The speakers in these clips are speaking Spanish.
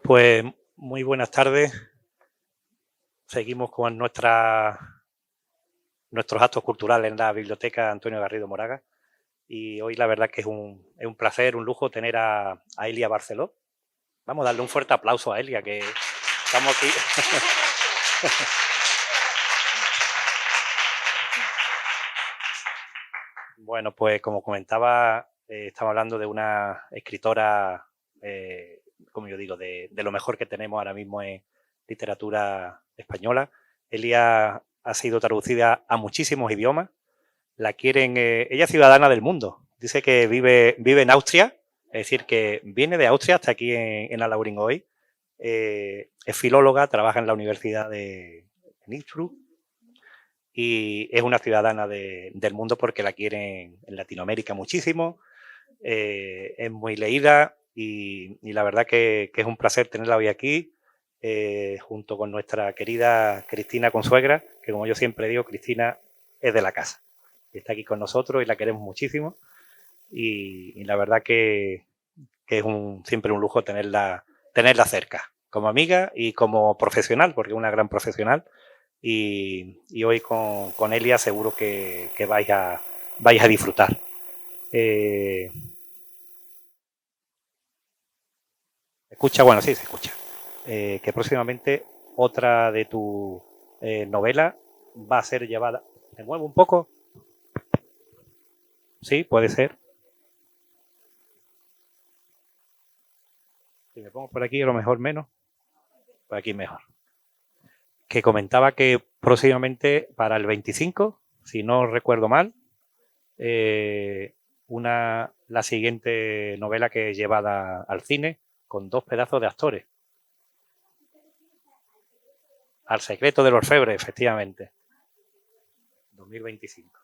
Pues muy buenas tardes. Seguimos con nuestros actos culturales en la Biblioteca Antonio Garrido Moraga. Y hoy la verdad que es un placer, un lujo tener a Elia Barceló. Vamos a darle un fuerte aplauso a Elia, que estamos aquí. Bueno, pues como comentaba, estamos hablando de una escritora, como yo digo, de lo mejor que tenemos ahora mismo en literatura española. Elia ha sido traducida a muchísimos idiomas. La quieren, ella es ciudadana del mundo. Dice que vive en Austria, es decir, que viene de Austria hasta aquí en Alhaurín hoy. Es filóloga, trabaja en la Universidad de Innsbruck y es una ciudadana del mundo porque la quieren en Latinoamérica muchísimo. Es muy leída y la verdad que es un placer tenerla hoy aquí, junto con nuestra querida Cristina Consuegra, que como yo siempre digo, Cristina es de la casa. Está aquí con nosotros y la queremos muchísimo. Y la verdad que es siempre un lujo tenerla cerca, como amiga y como profesional, porque es una gran profesional. Y hoy con Elia seguro que vais a disfrutar. ¿Escucha? Bueno, sí, se escucha. Que próximamente otra de tus novelas va a ser llevada... ¿Me muevo un poco? Sí, puede ser. Si me pongo por aquí, a lo mejor menos. Por aquí mejor. Que comentaba que próximamente para el 25, si no recuerdo mal, la siguiente novela que es llevada al cine con 2 pedazos de actores. Al secreto del orfebre, efectivamente. 2025.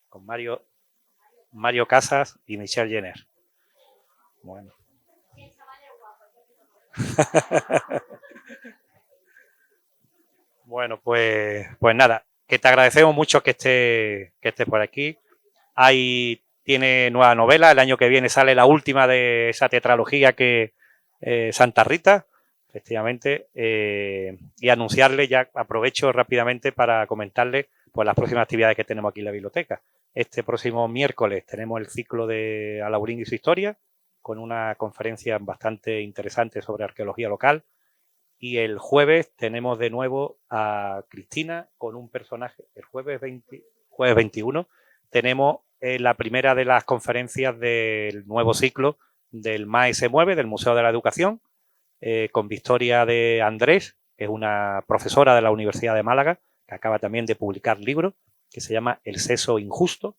Con Mario Casas y Michelle Jenner. Bueno. Bueno, pues nada, que te agradecemos mucho que estés por aquí. Tiene nueva novela, el año que viene sale la última de esa tetralogía que Santa Rita, efectivamente, y anunciarle, ya aprovecho rápidamente para comentarle pues las próximas actividades que tenemos aquí en la biblioteca. Este próximo miércoles tenemos el ciclo de Alhaurín y su historia, con una conferencia bastante interesante sobre arqueología local. Y el jueves tenemos de nuevo a Cristina con un personaje. El jueves 21 tenemos la primera de las conferencias del nuevo ciclo del MAE se mueve, del Museo de la Educación, con Victoria de Andrés, que es una profesora de la Universidad de Málaga, que acaba también de publicar libros, que se llama El seso injusto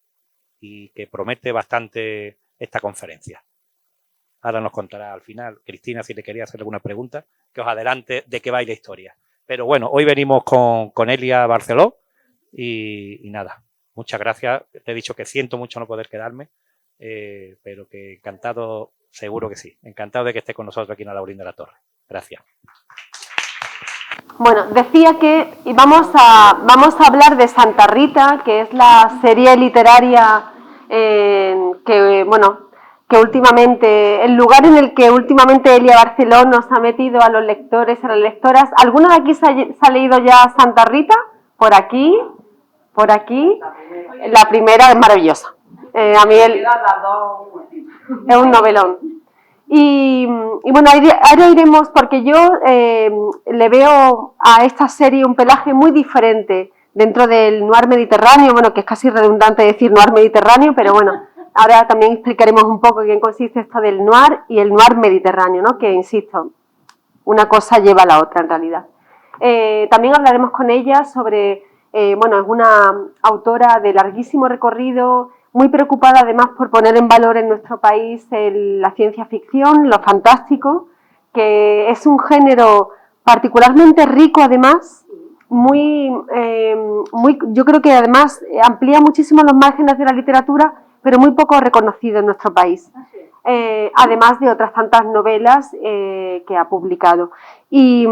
y que promete bastante esta conferencia. Ahora nos contará al final, Cristina, si le quería hacer alguna pregunta, que os adelante de qué va la historia. Pero bueno, hoy venimos con Elia Barceló y nada, muchas gracias. Te he dicho que siento mucho no poder quedarme, pero que encantado, seguro que sí. Encantado de que esté con nosotros aquí en Alhaurín de la Torre. Gracias. Bueno, decía que vamos a hablar de Santa Rita, que es la serie literaria que últimamente, el lugar en el que últimamente Elia Barceló nos ha metido a los lectores, a las lectoras. ¿Alguno de aquí se ha leído ya Santa Rita? Por aquí. La primera es maravillosa. A mí es un novelón. Y bueno, ahora iremos, porque yo le veo a esta serie un pelaje muy diferente dentro del noir mediterráneo, bueno, que es casi redundante decir noir mediterráneo, pero bueno, ahora también explicaremos un poco en qué consiste esto del noir y el noir mediterráneo, ¿no? Que, insisto, una cosa lleva a la otra en realidad. También hablaremos con ella sobre, bueno, es una autora de larguísimo recorrido, muy preocupada además por poner en valor en nuestro país la ciencia ficción, lo fantástico, que es un género particularmente rico además, yo creo que además amplía muchísimo los márgenes de la literatura, pero muy poco reconocido en nuestro país. Además de otras tantas novelas que ha publicado. Y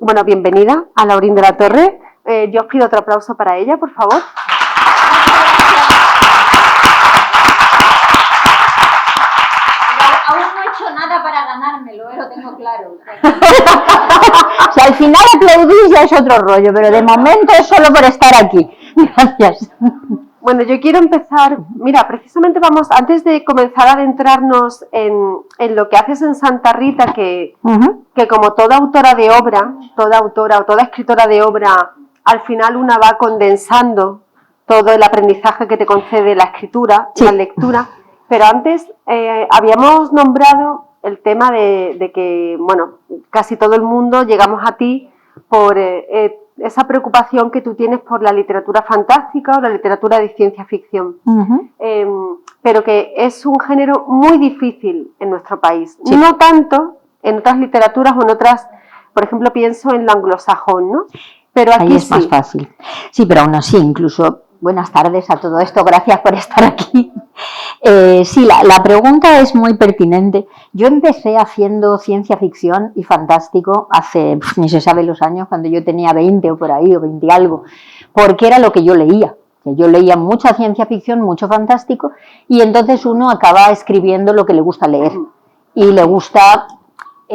bueno, bienvenida a Alhaurín de la Torre. Yo os pido otro aplauso para ella, por favor. Aún no he hecho nada para ganármelo, lo tengo Si al final aplaudís ya es otro rollo, pero de momento es solo por estar aquí. Gracias. Bueno, yo quiero empezar, mira, precisamente antes de comenzar a adentrarnos en lo que haces en Santa Rita, que como toda autora de obra, toda autora o toda escritora de obra, al final una va condensando todo el aprendizaje que te concede la escritura, la lectura, pero antes habíamos nombrado el tema de que, bueno, casi todo el mundo llegamos a ti por esa preocupación que tú tienes por la literatura fantástica o la literatura de ciencia ficción, pero que es un género muy difícil en nuestro país, no tanto en otras literaturas o en otras, por ejemplo, pienso en lo anglosajón, ¿no? Pero aquí ahí es más fácil. Sí, pero aún así, incluso, buenas tardes a todo esto, gracias por estar aquí. Sí, la pregunta es muy pertinente. Yo empecé haciendo ciencia ficción y fantástico hace, ni se sabe los años, cuando yo tenía 20 o por ahí, o 20 y algo, porque era lo que yo leía. Yo leía mucha ciencia ficción, mucho fantástico, y entonces uno acaba escribiendo lo que le gusta leer y le gusta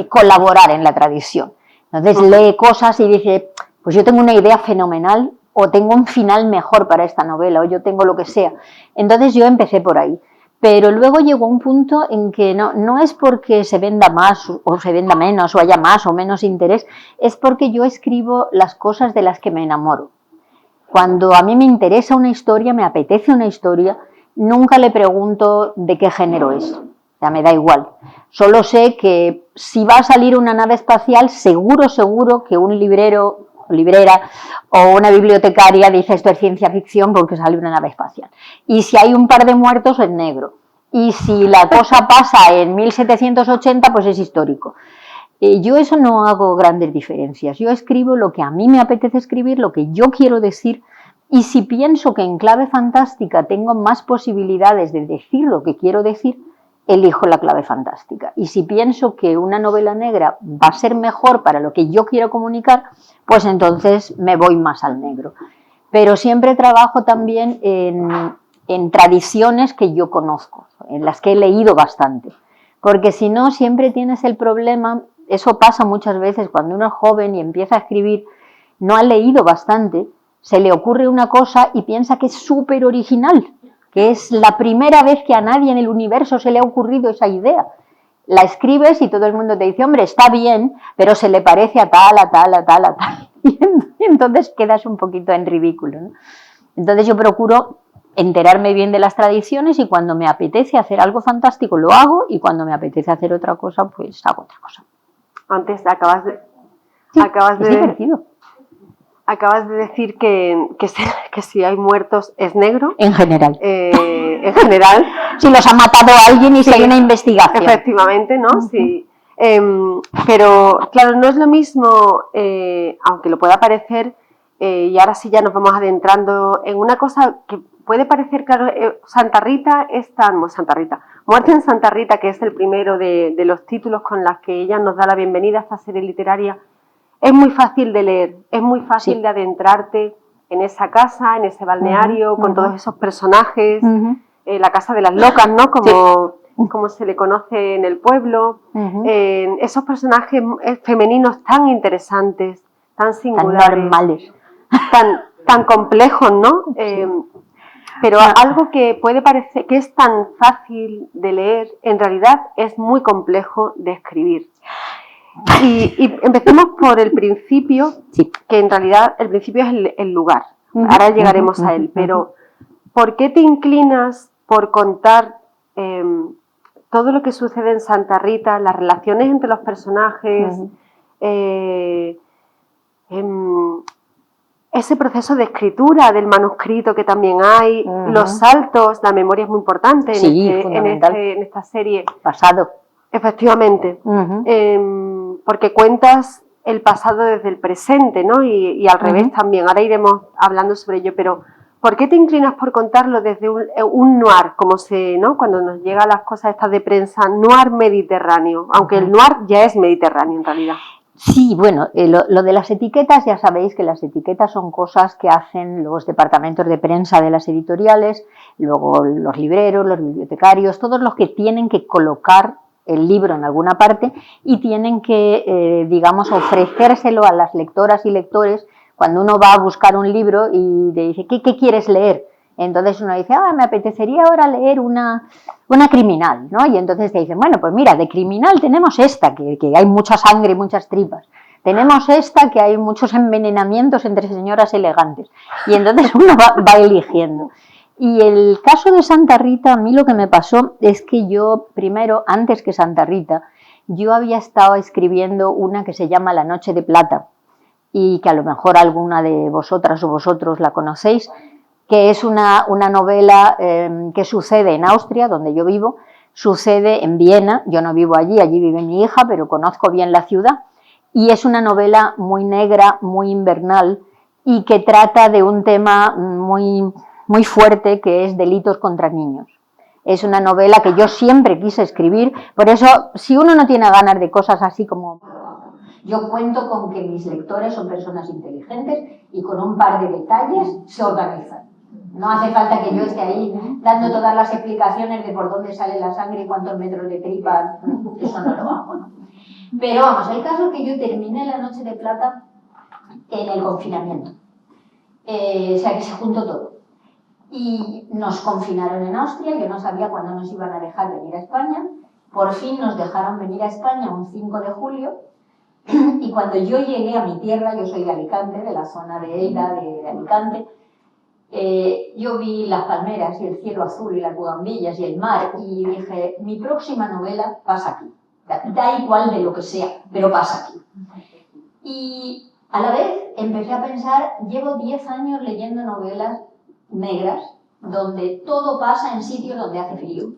colaborar en la tradición. Entonces lee cosas y dice, pues yo tengo una idea fenomenal, o tengo un final mejor para esta novela, o yo tengo lo que sea. Entonces yo empecé por ahí. Pero luego llegó un punto en que no es porque se venda más o se venda menos, o haya más o menos interés, es porque yo escribo las cosas de las que me enamoro. Cuando a mí me interesa una historia, me apetece una historia, nunca le pregunto de qué género es. Ya me da igual. Solo sé que si va a salir una nave espacial, seguro que un librero o librera o una bibliotecaria dice esto es ciencia ficción porque sale una nave espacial. Y si hay un par de muertos es negro. Y si la cosa pasa en 1780 pues es histórico. Yo eso no hago grandes diferencias. Yo escribo lo que a mí me apetece escribir, lo que yo quiero decir, y si pienso que en clave fantástica tengo más posibilidades de decir lo que quiero decir, elijo la clave fantástica. Y si pienso que una novela negra va a ser mejor para lo que yo quiero comunicar, pues entonces me voy más al negro. Pero siempre trabajo también en tradiciones que yo conozco, en las que he leído bastante. Porque si no, siempre tienes el problema, eso pasa muchas veces cuando uno es joven y empieza a escribir, no ha leído bastante, se le ocurre una cosa y piensa que es súper original, que es la primera vez que a nadie en el universo se le ha ocurrido esa idea. La escribes y todo el mundo te dice, hombre, está bien, pero se le parece a tal, a tal, a tal, a tal. Y entonces quedas un poquito en ridículo, ¿no? Entonces yo procuro enterarme bien de las tradiciones y cuando me apetece hacer algo fantástico lo hago y cuando me apetece hacer otra cosa, pues hago otra cosa. Antes acabas de decir que si hay muertos es negro. En general. En general. Si los ha matado alguien y si hay una investigación. Efectivamente, ¿no? Sí. Pero, claro, no es lo mismo, aunque lo pueda parecer, y ahora sí ya nos vamos adentrando en una cosa que puede parecer, claro, Santa Rita Muerte en Santa Rita, que es el primero de los títulos con los que ella nos da la bienvenida a esta serie literaria, es muy fácil de leer, es muy fácil de adentrarte en esa casa, en ese balneario, con todos esos personajes, la casa de las locas, ¿no? Como se le conoce en el pueblo, esos personajes femeninos tan interesantes, tan singulares, tan normales, tan complejos, ¿no? Pero algo que puede parecer que es tan fácil de leer, en realidad es muy complejo de escribir. Y empecemos por el principio, que en realidad el principio es el lugar. Ahora llegaremos a él, pero ¿por qué te inclinas por contar todo lo que sucede en Santa Rita, las relaciones entre los personajes, ese proceso de escritura del manuscrito que también hay, los saltos, la memoria es muy importante en esta serie. Pasado. Efectivamente, porque cuentas el pasado desde el presente, ¿no? Y al revés también, ahora iremos hablando sobre ello, pero ¿por qué te inclinas por contarlo desde un noir, ¿no? Cuando nos llegan las cosas estas de prensa, noir mediterráneo, aunque el noir ya es mediterráneo en realidad? Sí, bueno, lo de las etiquetas, ya sabéis que las etiquetas son cosas que hacen los departamentos de prensa de las editoriales, luego los libreros, los bibliotecarios, todos los que tienen que colocar el libro en alguna parte y tienen que, digamos, ofrecérselo a las lectoras y lectores cuando uno va a buscar un libro y le dice, ¿qué quieres leer? Entonces uno dice, me apetecería ahora leer una criminal, ¿no? Y entonces te dicen, bueno, pues mira, de criminal tenemos esta, que hay mucha sangre y muchas tripas. Tenemos esta, que hay muchos envenenamientos entre señoras elegantes. Y entonces uno va eligiendo. Y el caso de Santa Rita, a mí lo que me pasó es que yo, primero, antes que Santa Rita, yo había estado escribiendo una que se llama La Noche de Plata, y que a lo mejor alguna de vosotras o vosotros la conocéis, que es una novela que sucede en Austria, donde yo vivo, sucede en Viena, yo no vivo allí, allí vive mi hija, pero conozco bien la ciudad, y es una novela muy negra, muy invernal, y que trata de un tema muy fuerte, que es delitos contra niños. Es una novela que yo siempre quise escribir, por eso, si uno no tiene ganas de cosas así como... Yo cuento con que mis lectores son personas inteligentes y con un par de detalles se organizan. No hace falta que yo esté ahí dando todas las explicaciones de por dónde sale la sangre y cuántos metros de tripa, eso no lo hago, ¿no? Pero vamos, el caso es que yo terminé La Noche de Plata en el confinamiento. O sea que se juntó todo. Y nos confinaron en Austria, yo no sabía cuándo nos iban a dejar venir a España. Por fin nos dejaron venir a España un 5 de julio. Y cuando yo llegué a mi tierra, yo soy de Alicante, de la zona de Elda, de Alicante, yo vi las palmeras y el cielo azul y las bugambillas y el mar y dije, mi próxima novela pasa aquí. Da igual de lo que sea, pero pasa aquí. Y a la vez empecé a pensar, llevo 10 años leyendo novelas negras, donde todo pasa en sitios donde hace frío,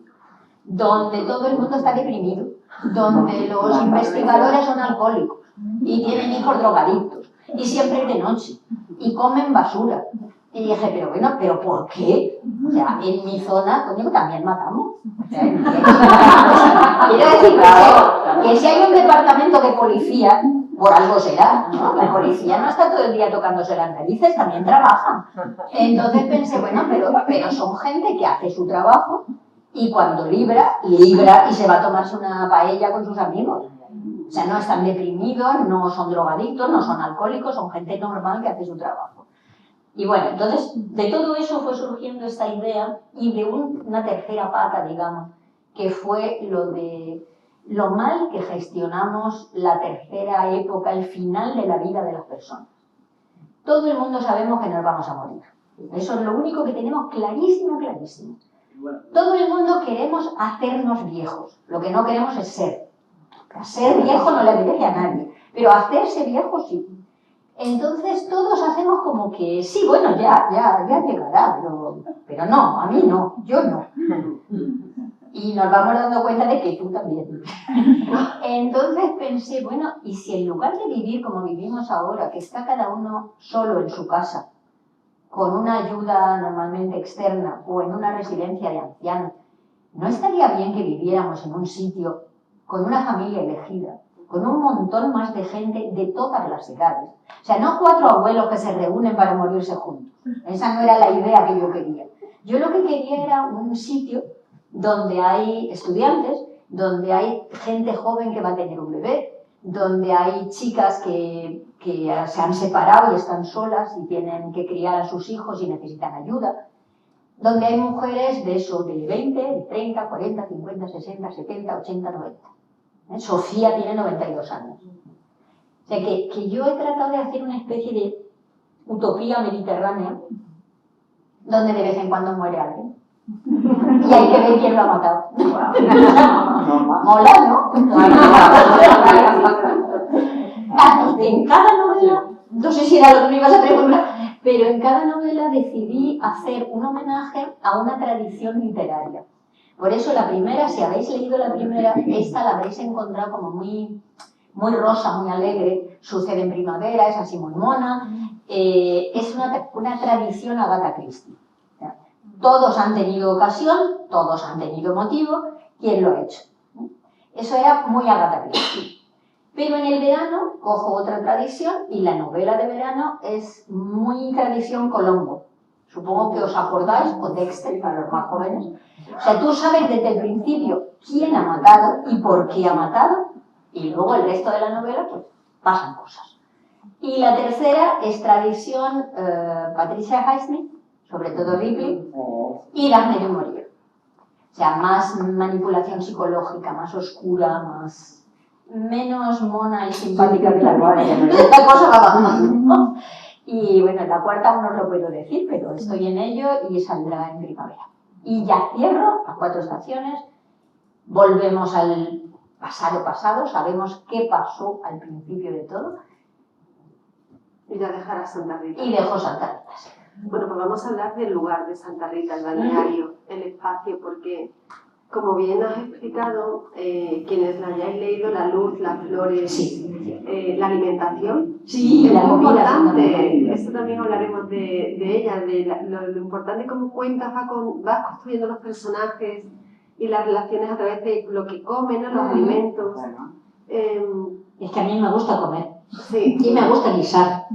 donde todo el mundo está deprimido, donde los investigadores son alcohólicos y tienen hijos drogadictos y siempre es de noche y comen basura. Y dije, pero bueno, ¿pero por qué? O sea, en mi zona, coño, también matamos. O sea, quiero decir que si hay un departamento de policía, por algo será, ¿no? La policía no está todo el día tocándose las narices, también trabaja. Entonces pensé, bueno, pero son gente que hace su trabajo y cuando libra y se va a tomarse una paella con sus amigos. O sea, no están deprimidos, no son drogadictos, no son alcohólicos, son gente normal que hace su trabajo. Y bueno, entonces de todo eso fue surgiendo esta idea y de una tercera pata, digamos, que fue lo de lo mal que gestionamos la tercera época, el final de la vida de las personas. Todo el mundo sabemos que nos vamos a morir. Eso es lo único que tenemos clarísimo, clarísimo. Todo el mundo queremos hacernos viejos. Lo que no queremos es ser. Ser viejo no le apetece a nadie, pero hacerse viejo sí. Entonces todos hacemos como que, sí, bueno, ya llegará, pero no, a mí no, yo no. Y nos vamos dando cuenta de que tú también. Entonces pensé, bueno, ¿y si en lugar de vivir como vivimos ahora, que está cada uno solo en su casa, con una ayuda normalmente externa o en una residencia de ancianos, ¿no estaría bien que viviéramos en un sitio con una familia elegida, con un montón más de gente de todas las edades? O sea, no 4 abuelos que se reúnen para morirse juntos. Esa no era la idea que yo quería. Yo lo que quería era un sitio donde hay estudiantes, donde hay gente joven que va a tener un bebé, donde hay chicas que se han separado y están solas y tienen que criar a sus hijos y necesitan ayuda, donde hay mujeres de eso, de 20, de 30, 40, 50, 60, 70, 80, 90. Sofía tiene 92 años. O sea que yo he tratado de hacer una especie de utopía mediterránea donde de vez en cuando muere alguien. Y hay que ver quién lo ha matado. Mola, ¿no? En cada novela, no sé si era lo que me ibas a preguntar, pero en cada novela decidí hacer un homenaje a una tradición literaria. Por eso la primera, si habéis leído la primera, esta la habréis encontrado como muy rosa, muy alegre, sucede en primavera, es así muy mona, es una tradición Agatha Christie. Todos han tenido ocasión, todos han tenido motivo, ¿quién lo ha hecho? Eso era muy Agatha Christie. Pero en el verano cojo otra tradición y la novela de verano es muy tradición Colombo. Supongo que os acordáis, o Dexter para los más jóvenes. O sea, tú sabes desde el principio quién ha matado y por qué ha matado, y luego el resto de la novela, pues pasan cosas. Y la tercera es tradición Patricia Highsmith, sobre todo Ripley, y Daphne du Maurier. O sea, más manipulación psicológica, más oscura, menos mona y simpática que la primera. Esta cosa va bajando, ¿no? Y bueno, en la cuarta aún no os lo puedo decir, pero estoy en ello y saldrá en primavera. Y ya cierro las 4 estaciones, volvemos al pasado, sabemos qué pasó al principio de todo. Y ya dejarás Santa Rita. Y dejo Santa Rita, sí. Bueno, pues vamos a hablar del lugar de Santa Rita, el balneario, el espacio, porque como bien has explicado, quienes la hayáis leído, la luz, las flores, Sí. La alimentación, Sí, es la muy comida importante. Eso también hablaremos de ella, lo importante como cuentas, vas construyendo los personajes y las relaciones a través de lo que comen, ¿no? Los alimentos. Es que a mí me gusta comer. Sí. Y me gusta guisar.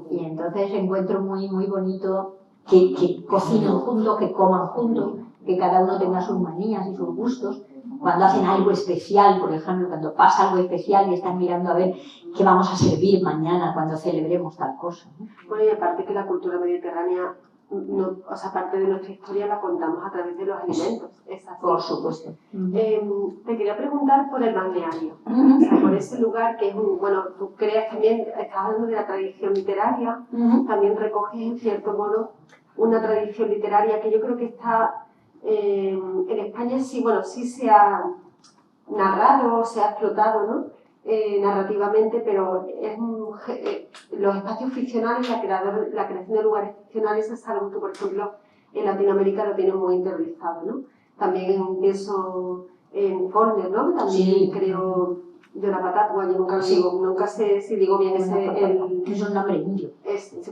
Y entonces encuentro muy, muy bonito que cocinen juntos, que coman juntos, que cada uno tenga sus manías y sus gustos. Cuando hacen algo especial, por ejemplo, cuando pasa algo especial y están mirando a ver qué vamos a servir mañana cuando celebremos tal cosa, ¿no? Bueno, y aparte que la cultura mediterránea, o sea, parte de nuestra historia la contamos a través de los alimentos. Es así. Por supuesto. Te quería preguntar por el balneario, o sea, por ese lugar que es bueno, tú creas también, estás hablando de la tradición literaria, también recoges en cierto modo una tradición literaria que yo creo que está en España sí se ha narrado, se ha explotado, ¿no? Narrativamente, pero los espacios ficcionales, la creación de lugares ficcionales es algo que, por ejemplo, en Latinoamérica lo tienen muy interiorizado, ¿no? También pienso en Faulkner, ¿no? Que también creó Jonah Patagua, yo nunca sé si digo bien Es un nombre indio.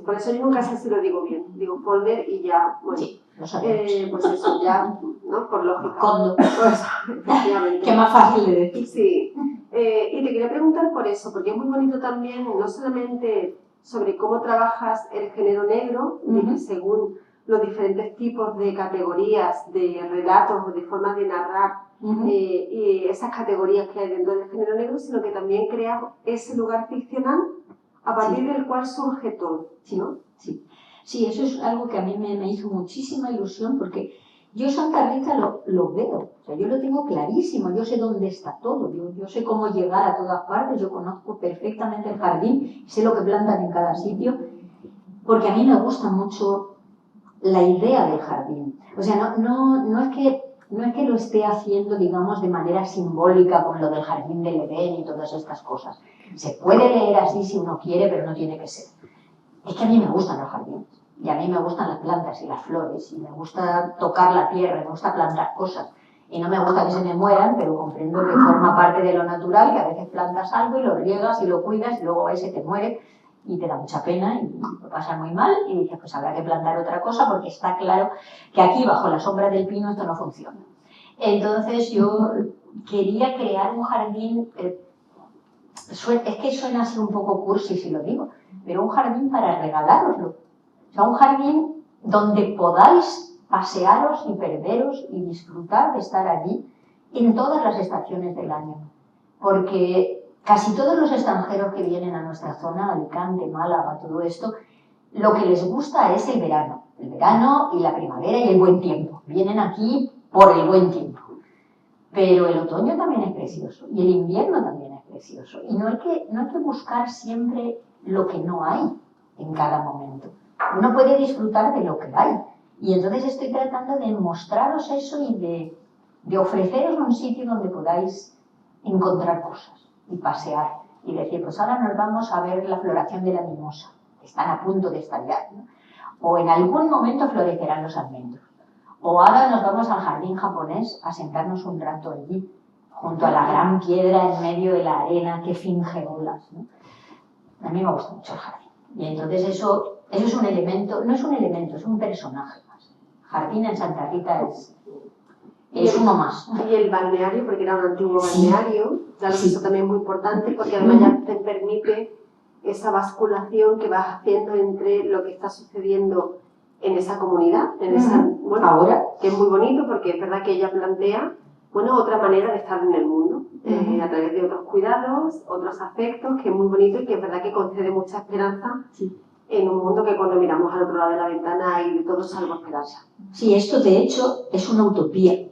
Por eso yo nunca sé si lo digo bien. Digo Faulkner y ya, bueno. Sí, lo sabemos. Pues eso, ya, ¿no? Por lógica. Condo. Pues, efectivamente. Qué más fácil de decir. Sí. Y te quería preguntar por eso, porque es muy bonito también, no solamente sobre cómo trabajas el género negro, según los diferentes tipos de categorías, de relatos o de formas de narrar, y esas categorías que hay dentro del género negro, sino que también creas ese lugar ficcional a partir del cual surge todo, ¿no? Sí. Sí, eso es algo que a mí me hizo muchísima ilusión, porque yo Santa Rita lo veo, o sea, yo lo tengo clarísimo, yo sé dónde está todo, yo sé cómo llegar a todas partes, yo conozco perfectamente el jardín, sé lo que plantan en cada sitio, porque a mí me gusta mucho la idea del jardín. O sea, no es que lo esté haciendo, digamos, de manera simbólica con lo del jardín del Edén y todas estas cosas. Se puede leer así si uno quiere, pero no tiene que ser. Es que a mí me gustan los jardines. Y a mí me gustan las plantas y las flores, y me gusta tocar la tierra, me gusta plantar cosas. Y no me gusta que se me mueran, pero comprendo que forma parte de lo natural, que a veces plantas algo y lo riegas y lo cuidas y luego va y se te muere y te da mucha pena y lo pasas muy mal y dices, pues habrá que plantar otra cosa porque está claro que aquí bajo la sombra del pino esto no funciona. Entonces yo quería crear un jardín, es que suena así un poco cursi si lo digo, pero un jardín para regalároslo. O sea, un jardín donde podáis pasearos y perderos y disfrutar de estar allí en todas las estaciones del año. Porque casi todos los extranjeros que vienen a nuestra zona, Alicante, Málaga, todo esto, lo que les gusta es el verano y la primavera y el buen tiempo. Vienen aquí por el buen tiempo. Pero el otoño también es precioso y el invierno también es precioso. Y no hay que buscar siempre lo que no hay en cada momento. Uno puede disfrutar de lo que hay. Y entonces estoy tratando de mostraros eso y de ofreceros un sitio donde podáis encontrar cosas y pasear. Y decir, pues ahora nos vamos a ver la floración de la mimosa, que están a punto de estallar, ¿no? O en algún momento florecerán los almendros. O ahora nos vamos al jardín japonés a sentarnos un rato allí, junto a la gran piedra en medio de la arena que finge olas, ¿no? A mí me gusta mucho el jardín. Y entonces eso es un elemento, no es un elemento, es un personaje más. Jardín en Santa Rita es uno más. Y el balneario, porque era un antiguo balneario, claro que eso también es muy importante, porque además ya te permite esa basculación que vas haciendo entre lo que está sucediendo en esa comunidad, en esa, bueno, ahora, que es muy bonito porque es verdad que ella plantea, bueno, otra manera de estar en el mundo, a través de otros cuidados, otros afectos, que es muy bonito y que es verdad que concede mucha esperanza en un mundo que cuando miramos al otro lado de la ventana hay de todo salvo esperanza. Sí, esto de hecho es una utopía,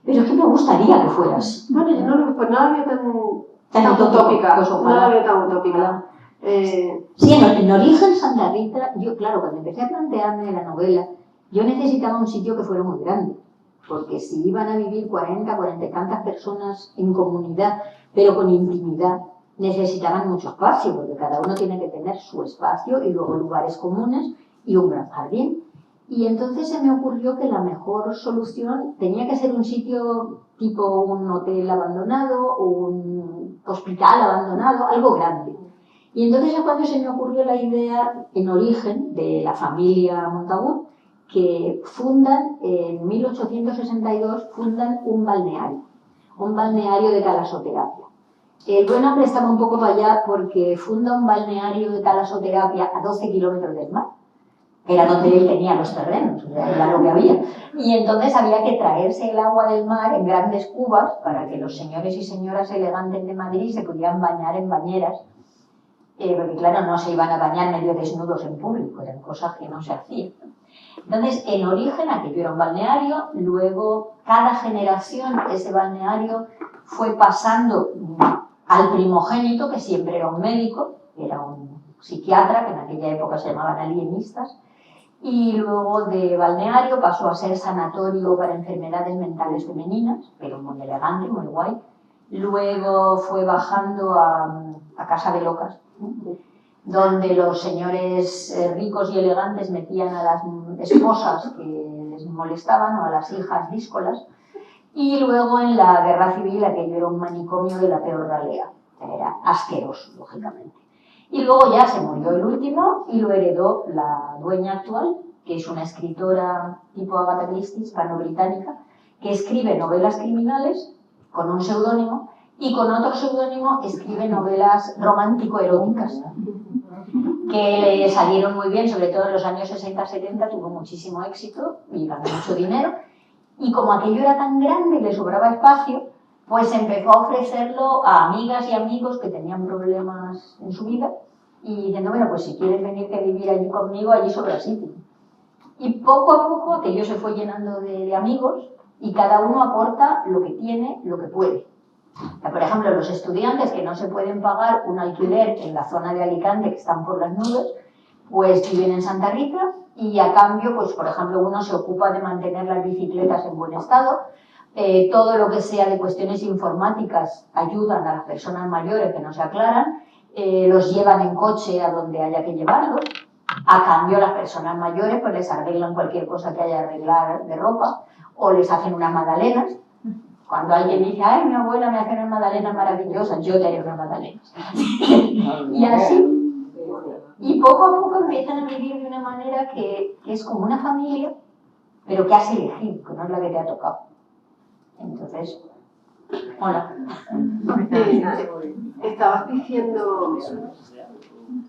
pero es que me gustaría que fueras. Bueno, yo no la veo tan utópica, pues no la veo tan utópica. Sí, en Origen Santa Rita, yo claro, cuando empecé a plantearme la novela, yo necesitaba un sitio que fuera muy grande, porque si iban a vivir 40 y tantas personas en comunidad, pero con intimidad, necesitaban mucho espacio, porque cada uno tiene que tener su espacio y luego lugares comunes y un gran jardín. Y entonces se me ocurrió que la mejor solución tenía que ser un sitio tipo un hotel abandonado o un hospital abandonado, algo grande. Y entonces es cuando se me ocurrió la idea en Origen de la familia Montagut, que fundan, en 1862, fundan un balneario de talasoterapia. El buen hombre estaba un poco para allá porque funda un balneario de talasoterapia a 12 kilómetros del mar. Era donde él tenía los terrenos, era lo que había. Y entonces había que traerse el agua del mar en grandes cubas para que los señores y señoras elegantes de Madrid se pudieran bañar en bañeras. Porque claro, no se iban a bañar medio desnudos en público, eran cosas que no se hacían. Entonces, en Origen, aquello era un balneario, luego cada generación ese balneario fue pasando al primogénito, que siempre era un médico, era un psiquiatra, que en aquella época se llamaban alienistas, y luego de balneario pasó a ser sanatorio para enfermedades mentales femeninas, pero muy elegante, muy guay. Luego fue bajando a Casa de Locas, donde los señores ricos y elegantes metían a las esposas que les molestaban o a las hijas díscolas, y luego en la guerra civil aquello era un manicomio de la peor ralea, era asqueroso, lógicamente. Y luego ya se murió el último y lo heredó la dueña actual, que es una escritora tipo Agatha Christie, hispano-británica, que escribe novelas criminales con un seudónimo y con otro seudónimo escribe novelas romántico-eróticas, que le salieron muy bien, sobre todo en los años 60-70, tuvo muchísimo éxito y ganó mucho dinero. Y como aquello era tan grande y le sobraba espacio, pues empezó a ofrecerlo a amigas y amigos que tenían problemas en su vida y diciendo, bueno, pues si quieres venirte a vivir allí conmigo, allí sobra sitio. Y poco a poco aquello se fue llenando de amigos y cada uno aporta lo que tiene, lo que puede. Por ejemplo, los estudiantes que no se pueden pagar un alquiler en la zona de Alicante, que están por las nubes, pues viven en Santa Rita y a cambio, pues por ejemplo, uno se ocupa de mantener las bicicletas en buen estado, todo lo que sea de cuestiones informáticas ayudan a las personas mayores que no se aclaran, los llevan en coche a donde haya que llevarlos, a cambio las personas mayores pues les arreglan cualquier cosa que haya que arreglar de ropa o les hacen unas magdalenas. Cuando alguien dice, ay, mi abuela me hace unas magdalenas maravillosas, yo te haré unas magdalenas. Y así, y poco a poco empiezan a vivir de una manera que es como una familia, pero que has elegido, que no es la que te ha tocado. Entonces, hola. Estabas diciendo,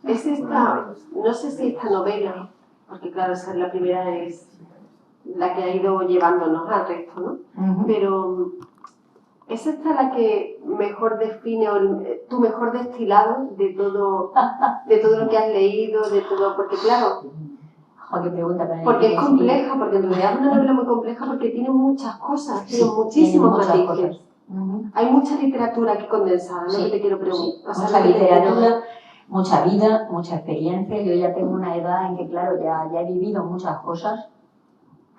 es esta, no sé si esta novela, porque claro, esa es la primera, es la que ha ido llevándonos al resto, ¿no? Pero ¿es esta la que mejor define tu mejor destilado de todo lo que has leído, de todo? Porque claro, Qué pregunta, porque es compleja, porque en realidad es una novela muy compleja porque tiene muchas cosas, tiene muchísimos matices. Hay mucha literatura aquí condensada, es lo que te quiero preguntar. O sea, mucha literatura, mucha vida, mucha experiencia. Yo ya tengo una edad en que, claro, ya he vivido muchas cosas,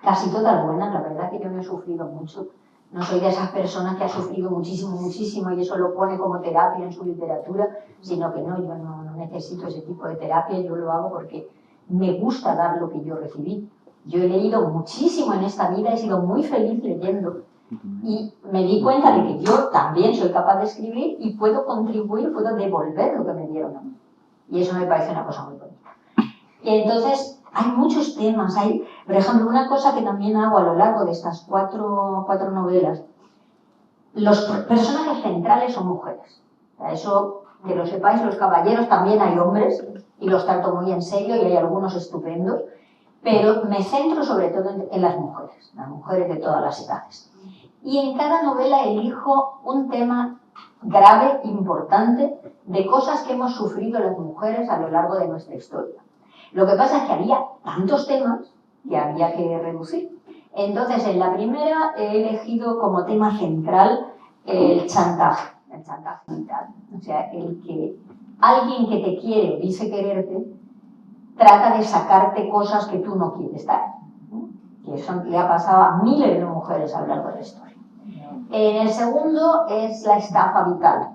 casi todas buenas. La verdad que yo no he sufrido mucho. No soy de esas personas que ha sufrido muchísimo y eso lo pone como terapia en su literatura, sino que no, yo no necesito ese tipo de terapia, yo lo hago porque me gusta dar lo que yo recibí. Yo he leído muchísimo en esta vida, he sido muy feliz leyendo y me di cuenta de que yo también soy capaz de escribir y puedo contribuir, puedo devolver lo que me dieron a mí. Y eso me parece una cosa muy bonita. Entonces, hay muchos temas. Por ejemplo, una cosa que también hago a lo largo de estas cuatro novelas, los personajes centrales son mujeres. O sea, eso, que lo sepáis, los caballeros también hay hombres y los trato muy en serio y hay algunos estupendos, pero me centro sobre todo en las mujeres de todas las edades. Y en cada novela elijo un tema grave, importante, de cosas que hemos sufrido las mujeres a lo largo de nuestra historia. Lo que pasa es que había tantos temas que había que reducir. Entonces, en la primera he elegido como tema central el chantaje vital. O sea, el que alguien que te quiere o dice quererte trata de sacarte cosas que tú no quieres dar, ¿no? Que eso le ha pasado a miles de mujeres a lo largo de la historia. En el segundo es la estafa vital.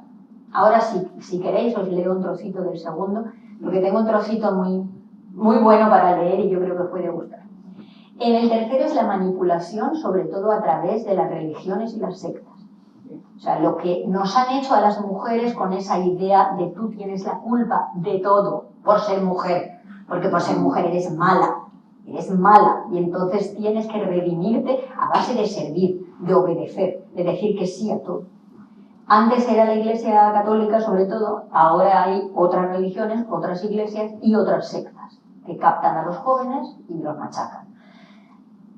Ahora, si queréis, os leo un trocito del segundo, porque tengo un trocito muy bueno para leer y yo creo que os puede gustar. En el tercero es la manipulación, sobre todo a través de las religiones y las sectas. O sea, lo que nos han hecho a las mujeres con esa idea de tú tienes la culpa de todo por ser mujer, porque por ser mujer eres mala, y entonces tienes que redimirte a base de servir, de obedecer, de decir que sí a todo. Antes era la Iglesia Católica sobre todo, ahora hay otras religiones, otras iglesias y otras sectas que captan a los jóvenes y los machacan.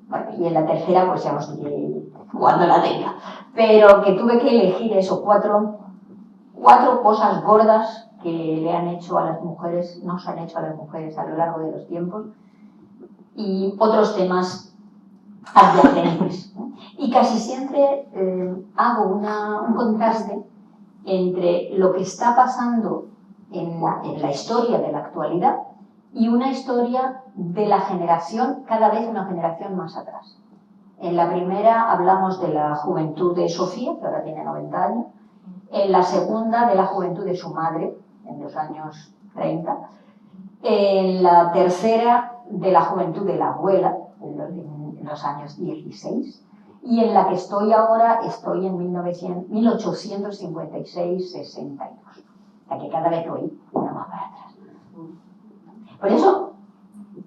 Bueno, y en la tercera pues ya os diré cuando la tenga. Pero que tuve que elegir eso, cuatro cosas gordas que le han hecho a las mujeres, nos han hecho a las mujeres a lo largo de los tiempos, y otros temas adyacentes, ¿no? Y casi siempre hago un contraste entre lo que está pasando en la historia de la actualidad y una historia de la generación, cada vez una generación más atrás. En la primera hablamos de la juventud de Sofía, que ahora tiene 90 años, en la segunda de la juventud de su madre, en los años 30, en la tercera de la juventud de la abuela, en los años 16, y en la que estoy ahora, estoy en 1856-62, o sea que cada vez voy una más para atrás. Por eso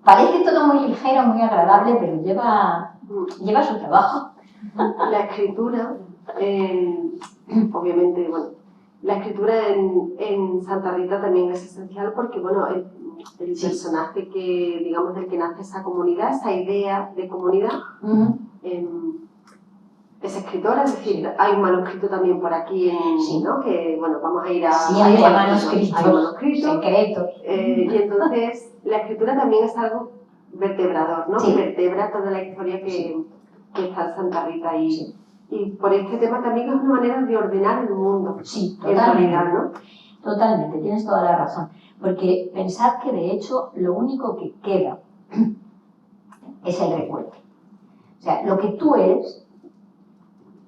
parece todo muy ligero, muy agradable, pero lleva su trabajo. La escritura, obviamente, bueno, la escritura en Santa Rita también es esencial porque, bueno, el personaje que, digamos, del que nace esa comunidad, esa idea de comunidad, es escritora, es decir, hay un manuscrito también por aquí, ¿no? Que, bueno, vamos a ir a... Siempre hay manuscritos secretos. Y entonces, la escritura también es algo vertebrador, ¿no? Sí. Que vertebra toda la historia que está en Santa Rita y por este tema también es una manera de ordenar el mundo. Sí, en totalmente. realidad, ¿no? Totalmente, tienes toda la razón. Porque pensad que de hecho lo único que queda es el recuerdo. O sea, lo que tú eres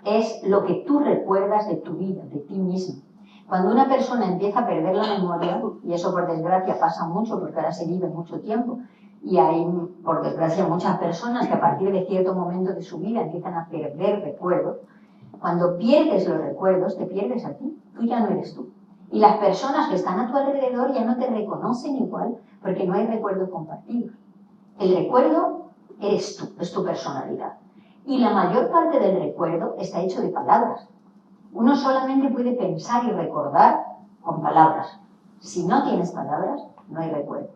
es lo que tú recuerdas de tu vida, de ti mismo. Cuando una persona empieza a perder la memoria, y eso por desgracia pasa mucho porque ahora se vive mucho tiempo, y hay, por desgracia, muchas personas que a partir de cierto momento de su vida empiezan a perder recuerdos. Cuando pierdes los recuerdos, te pierdes a ti, tú ya no eres tú. Y las personas que están a tu alrededor ya no te reconocen igual porque no hay recuerdos compartidos. El recuerdo eres tú, es tu personalidad. Y la mayor parte del recuerdo está hecho de palabras. Uno solamente puede pensar y recordar con palabras. Si no tienes palabras, no hay recuerdo.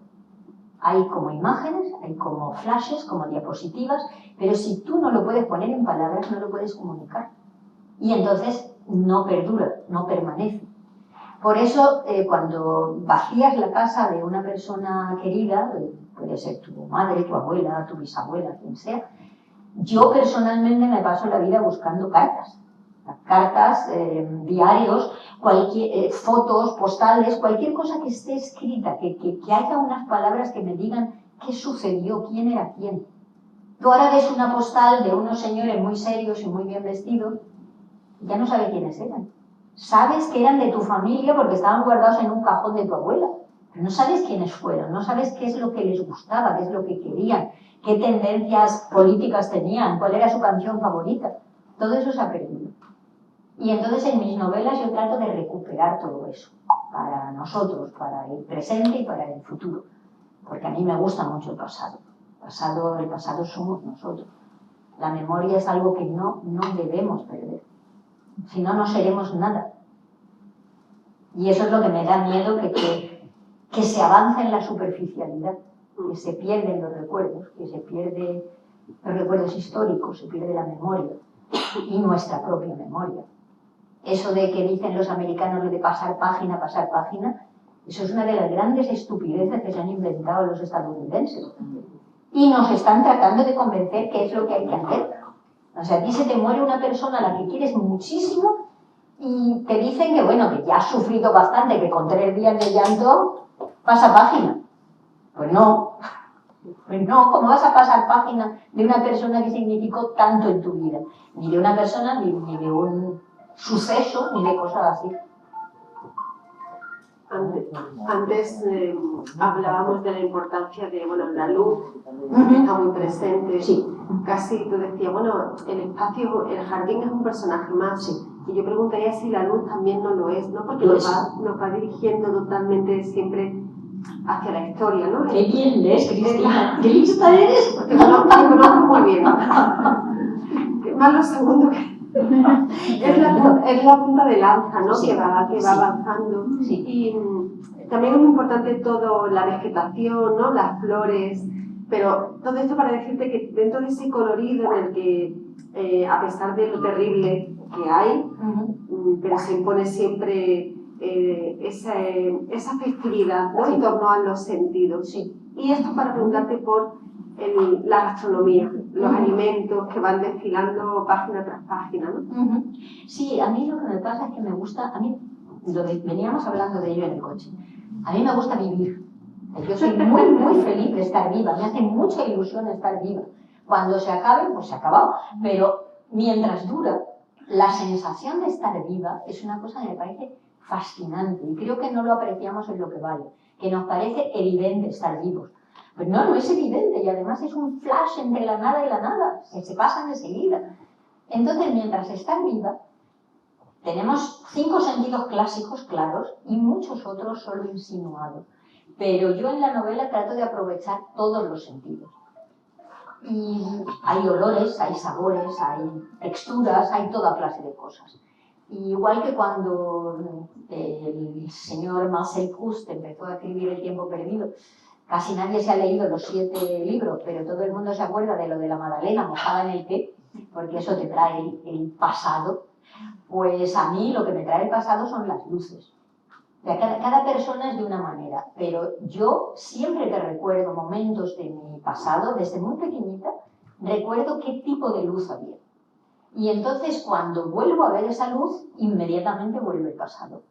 Hay como imágenes, hay como flashes, como diapositivas, pero si tú no lo puedes poner en palabras, no lo puedes comunicar. Y entonces no perdura, no permanece. Por eso, cuando vacías la casa de una persona querida, puede ser tu madre, tu abuela, tu bisabuela, quien sea, yo personalmente me paso la vida buscando cartas, diarios, fotos, postales, cualquier cosa que esté escrita, que haya unas palabras que me digan qué sucedió, quién era quién. Tú ahora ves una postal de unos señores muy serios y muy bien vestidos, ya no sabes quiénes eran. Sabes que eran de tu familia porque estaban guardados en un cajón de tu abuela, pero no sabes quiénes fueron, no sabes qué es lo que les gustaba, qué es lo que querían, qué tendencias políticas tenían, cuál era su canción favorita. Todo eso se ha perdido. Y entonces en mis novelas yo trato de recuperar todo eso para nosotros, para el presente y para el futuro, porque a mí me gusta mucho el pasado. El pasado somos nosotros. La memoria es algo que no debemos perder. Si no, no seremos nada. Y eso es lo que me da miedo, que se avance en la superficialidad. que se pierden los recuerdos, que se pierden los recuerdos históricos, se pierde la memoria y nuestra propia memoria. Eso de que dicen los americanos de pasar página, eso es una de las grandes estupideces que se han inventado los estadounidenses. Y nos están tratando de convencer que es lo que hay que hacer. O sea, a ti se te muere una persona a la que quieres muchísimo y te dicen que, bueno, que ya has sufrido bastante, que con 3 días de llanto pasa página. Pues no, ¿cómo vas a pasar página de una persona que significó tanto en tu vida? Ni de una persona, ni de un suceso, ni de cosas así. Antes hablábamos de la importancia de, bueno, la luz, que está muy presente. Sí. Casi tú decías, bueno, el espacio, el jardín es un personaje más. Sí. Y yo preguntaría si la luz también no lo es, ¿no? Porque Lo nos va dirigiendo totalmente siempre hacia la historia, ¿no? ¡Qué bien lees, Cristina! ¡Qué lista eres! Porque te conozco muy bien. Más lo segundo que... es la punta de lanza, ¿no? Sí, que va avanzando. Sí. Y también es muy importante todo, la vegetación, ¿no? Las flores, pero todo esto para decirte que dentro de ese colorido en el que, a pesar de lo terrible que hay, pero se impone siempre esa festividad, ¿no? En torno a los sentidos. Sí. Y esto para preguntarte por la gastronomía, los alimentos que van desfilando página tras página, ¿no? Sí, a mí lo que me pasa es que me gusta, veníamos hablando de ello en el coche, a mí me gusta vivir. Yo soy muy, muy feliz de estar viva, me hace mucha ilusión estar viva. Cuando se acabe, pues se ha acabado, pero mientras dura, la sensación de estar viva es una cosa que me parece fascinante y creo que no lo apreciamos en lo que vale, que nos parece evidente estar vivos. Pues no es evidente y además es un flash entre la nada y la nada, que se pasan enseguida. Entonces, mientras estar viva, tenemos 5 sentidos clásicos claros y muchos otros solo insinuados. Pero yo en la novela trato de aprovechar todos los sentidos. Y hay olores, hay sabores, hay texturas, hay toda clase de cosas. Y igual que cuando el señor Marcel Proust empezó a escribir El tiempo perdido, casi nadie se ha leído los 7 libros, pero todo el mundo se acuerda de lo de la magdalena mojada en el té, porque eso te trae el pasado. Pues a mí lo que me trae el pasado son las luces. O sea, cada persona es de una manera, pero yo siempre que recuerdo momentos de mi pasado, desde muy pequeñita, recuerdo qué tipo de luz había. Y entonces cuando vuelvo a ver esa luz, inmediatamente vuelve el pasado.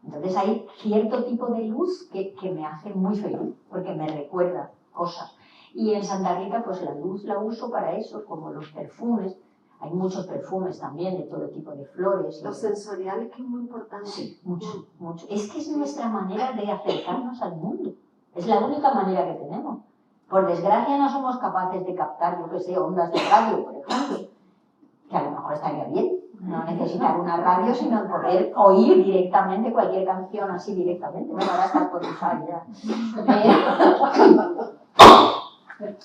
Entonces hay cierto tipo de luz que me hace muy feliz, porque me recuerda cosas. Y en Santa Rita, pues la luz la uso para eso, como los perfumes. Hay muchos perfumes también de todo tipo de flores. Los sensoriales, que es muy importante. Sí, mucho, mucho. Es que es nuestra manera de acercarnos al mundo. Es la única manera que tenemos. Por desgracia no somos capaces de captar, yo que sé, ondas de radio, por ejemplo, que a lo mejor estaría bien. No necesitar una radio, sino poder oír directamente cualquier canción así directamente. Bueno, ahora está por usar ya.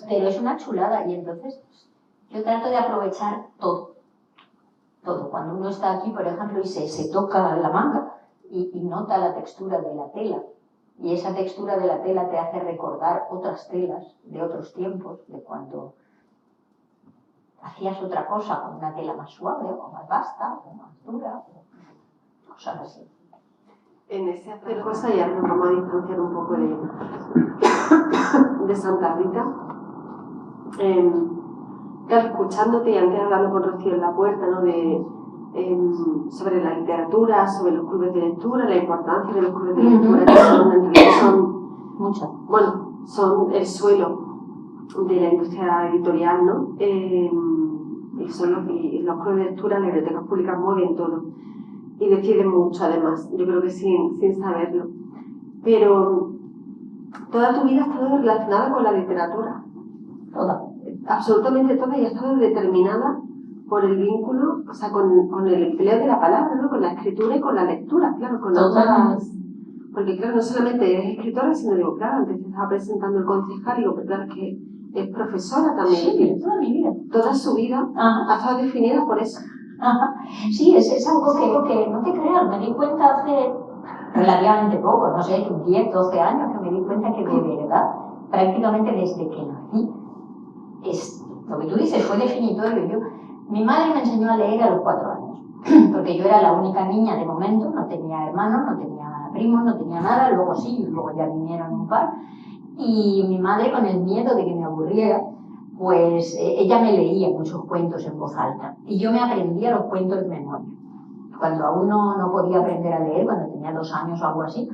Pero es una chulada y entonces yo trato de aprovechar todo. Todo. Cuando uno está aquí, por ejemplo, y se toca la manga y nota la textura de la tela. Y esa textura de la tela te hace recordar otras telas de otros tiempos, de cuando hacías otra cosa con una tela más suave o más vasta o más dura, o cosas así. En ese hacer cosas ya nos vamos a distanciar un poco de Santa Rita. Claro, escuchándote y antes hablando con Rocío en la puerta, ¿no? Sobre la literatura, sobre los clubes de lectura, la importancia de los clubes de lectura, que son muchas. Bueno, son el suelo de la industria editorial, ¿no? Y son los clubes de lectura, las bibliotecas públicas mueven todo y deciden mucho, además, yo creo que sin saberlo. Pero toda tu vida ha estado relacionada con la literatura. Toda. Absolutamente toda, y ha estado determinada por el vínculo, o sea, con el empleo de la palabra, ¿no? Con la escritura y con la lectura, claro, con otras. Porque, claro, no solamente eres escritora, sino, digo, claro, antes te estaba presentando el concejal, digo, pero claro, que es profesora también. Sí, toda mi vida. Toda su vida ha estado definida por eso. Ajá. Sí, es algo que no te creas, me di cuenta hace relativamente poco, no sé, 10, 12 años, que me di cuenta que de verdad prácticamente desde que nací. Lo que tú dices fue definitorio. Mi madre me enseñó a leer a los 4 años, porque yo era la única niña de momento, no tenía hermanos, no tenía primos, no tenía nada, luego sí, luego ya vinieron un par. Y mi madre, con el miedo de que me aburriera, pues ella me leía muchos cuentos en voz alta y yo me aprendía los cuentos de memoria. Cuando aún no podía aprender a leer, cuando tenía 2 años o algo así,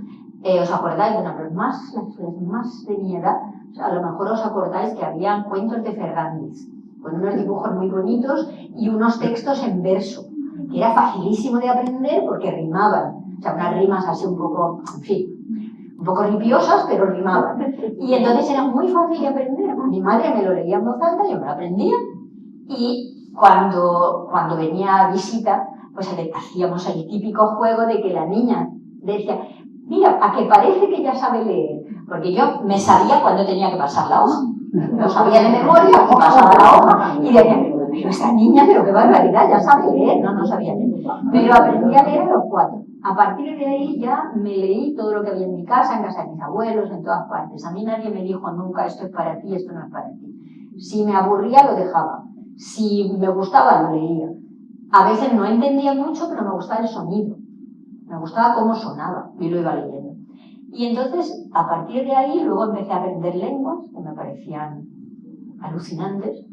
¿os acordáis? Bueno, los más de mi edad, o sea, a lo mejor os acordáis que había cuentos de Fernández, con unos dibujos muy bonitos y unos textos en verso, que era facilísimo de aprender porque rimaban, o sea, unas rimas así un poco, en fin, un poco ripiosas, pero rimaban. Y entonces era muy fácil de aprender. Mi madre me lo leía en voz alta, yo me lo aprendía, y cuando venía a visita, pues hacíamos el típico juego de que la niña decía, mira, a que parece que ya sabe leer, porque yo me sabía cuándo tenía que pasar la hoja. Lo sabía de memoria, y pasaba la hoja, y decía, pero esta niña, pero qué barbaridad, ya sabe leer. No sabía leer. Pero aprendí a leer a los 4. A partir de ahí ya me leí todo lo que había en mi casa, en casa de mis abuelos, en todas partes. A mí nadie me dijo nunca, esto es para ti, esto no es para ti. Si me aburría, lo dejaba. Si me gustaba, lo leía. A veces no entendía mucho, pero me gustaba el sonido. Me gustaba cómo sonaba y lo iba leyendo. Y entonces, a partir de ahí, luego empecé a aprender lenguas que me parecían alucinantes.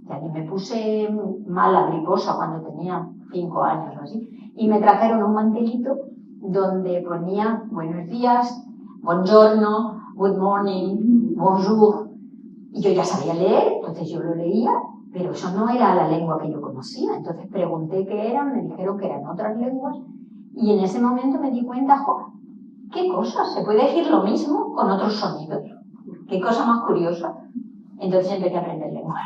O sea, que me puse mala, griposa cuando tenía 5 años o así. Y me trajeron un mantelito donde ponía buenos días, buongiorno, good morning, bonjour. Y yo ya sabía leer, entonces yo lo leía, pero eso no era la lengua que yo conocía. Entonces pregunté qué eran, me dijeron que eran otras lenguas. Y en ese momento me di cuenta, ¿qué cosas? Se puede decir lo mismo con otros sonidos. ¿Qué cosa más curiosa? Entonces empecé a aprender lenguas.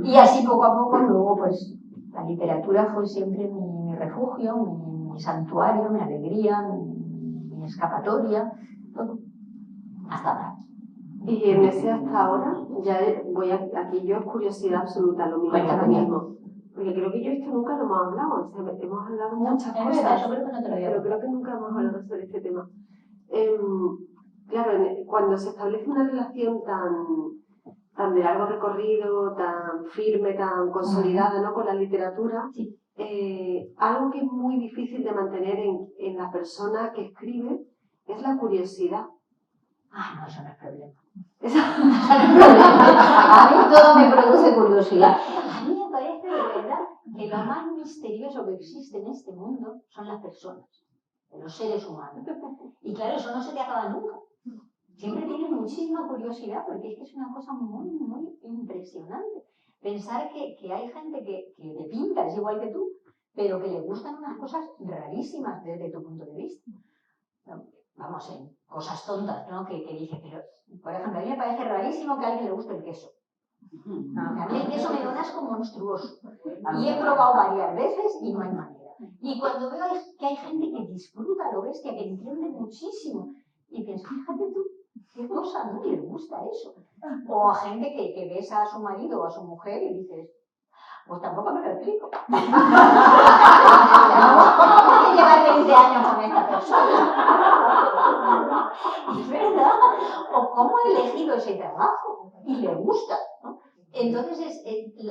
Y así poco a poco, luego pues la literatura fue siempre mi refugio, mi santuario, mi alegría, mi escapatoria, todo. Hasta ahora. Y en ese hasta ahora, ya voy aquí yo, curiosidad absoluta, lo mismo. Porque creo que yo esto nunca lo hemos hablado, o sea, hemos hablado muchas cosas, pero creo que nunca hemos hablado sobre este tema. Claro, cuando se establece una relación tan de largo recorrido, tan firme, tan consolidada, ¿no?, con la literatura, sí. Algo que es muy difícil de mantener en la persona que escribe es la curiosidad. No, eso no es problema. A mí todo me produce curiosidad. A mí me parece de verdad que lo más misterioso que existe en este mundo son las personas, los seres humanos. Y claro, eso no se te acaba nunca. Siempre tienes muchísima curiosidad porque es que es una cosa muy, muy impresionante. Pensar que hay gente que te pinta, es igual que tú, pero que le gustan unas cosas rarísimas desde tu punto de vista. Vamos, en cosas tontas, ¿no? Que dice, pero, por ejemplo, a mí me parece rarísimo que a alguien le guste el queso. A mí el queso me da un asco monstruoso. Y he probado varias veces y no hay manera. Y cuando veo que hay gente que disfruta lo bestia, que entiende muchísimo, y pienso, fíjate tú, qué cosa, ¿no? Y le gusta eso. O a gente que besa a su marido o a su mujer y dices, pues tampoco me lo explico. ¿Cómo que llevar 20 años con esta persona? Es verdad. O cómo ha elegido ese trabajo y le gusta, ¿no? Entonces,